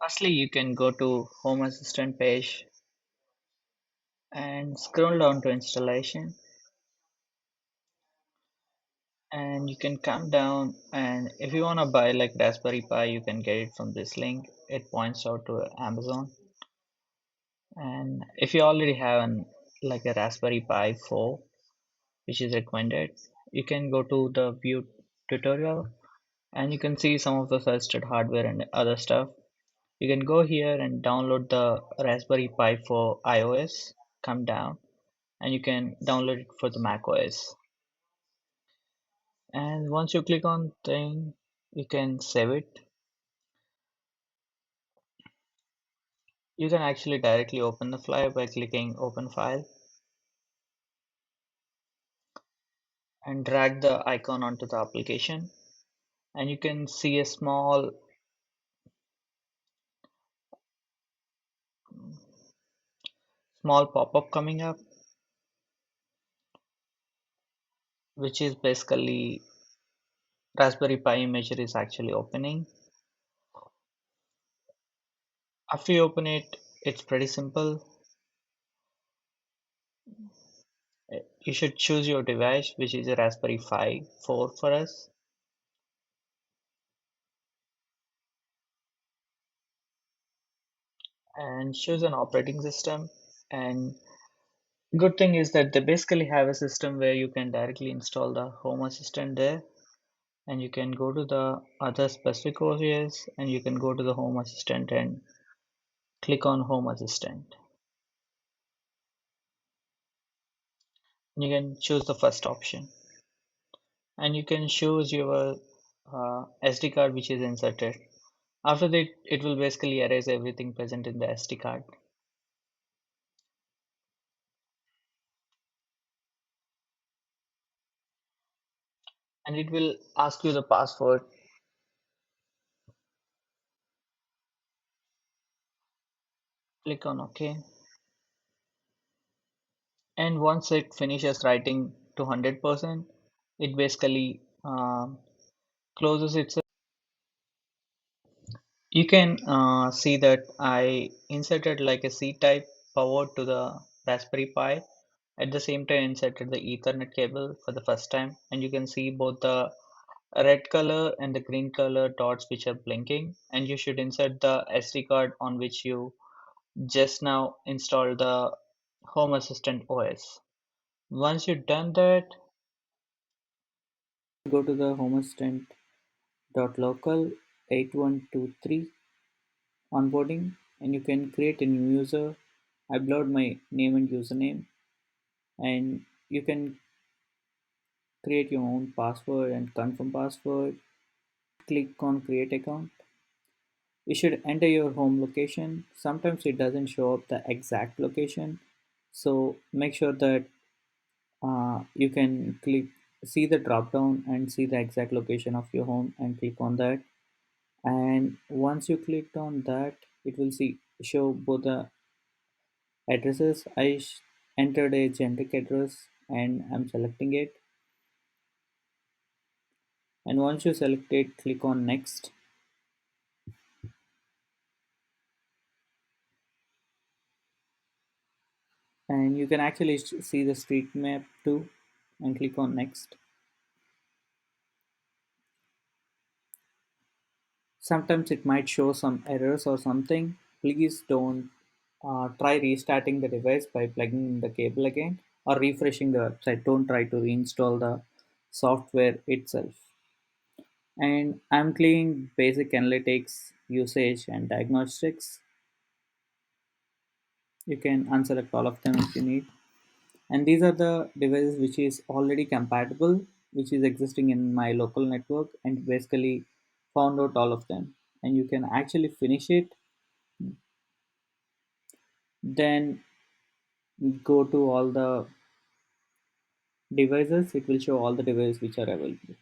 Firstly, you can go to Home Assistant page and scroll down to installation, and you can come down, and if you want to buy like Raspberry Pi, you can get it from this link. It points out to Amazon. And if you already have like a Raspberry Pi 4, which is recommended, you can go to the view tutorial and you can see some of the suggested hardware and other stuff. You can go here and download the Raspberry Pi for iOS, come down, and you can download it for the Mac OS. And once you click on thing, you can save it. You can actually directly open the file by clicking open file and drag the icon onto the application, and you can see a small pop-up coming up, which is basically Raspberry Pi imager is actually opening. After you open it, it's pretty simple. You should choose your device, which is a Raspberry Pi 4 for us, and choose an operating system. And good thing is that they basically have a system where you can directly install the Home Assistant there, and you can go to the other specific OS and you can go to the Home Assistant and click on Home Assistant. You can choose the first option, and you can choose your SD card which is inserted. After that, it will basically erase everything present in the SD card, and it will ask you the password. Click on OK, and once it finishes writing to 100%, it basically closes itself. You can see that I inserted like a C-type power to the Raspberry Pi. At the same time, inserted the Ethernet cable for the first time, and you can see both the red color and the green color dots which are blinking. And you should insert the SD card on which you just now installed the Home Assistant OS. Once you've done that, go to the Home Assistant .local 8123 onboarding, and you can create a new user. I upload my name and username, and you can create your own password and confirm password. Click on create account. You should enter your home location. Sometimes it doesn't show up the exact location, so make sure that you can click see the drop down and see the exact location of your home and click on that. And once you clicked on that, it will show both the addresses. Entered a generic address and I'm selecting it. And once you select it, click on next. And you can actually see the street map too, and click on next. Sometimes it might show some errors or something. Please don't try restarting the device by plugging in the cable again or refreshing the website. Don't try to reinstall the software itself. And I'm clicking basic analytics, usage, and diagnostics. You can unselect all of them if you need. And these are the devices which is already compatible, which is existing in my local network, and basically found out all of them. And you can actually finish it, then go to all the devices. It will show all the devices which are available.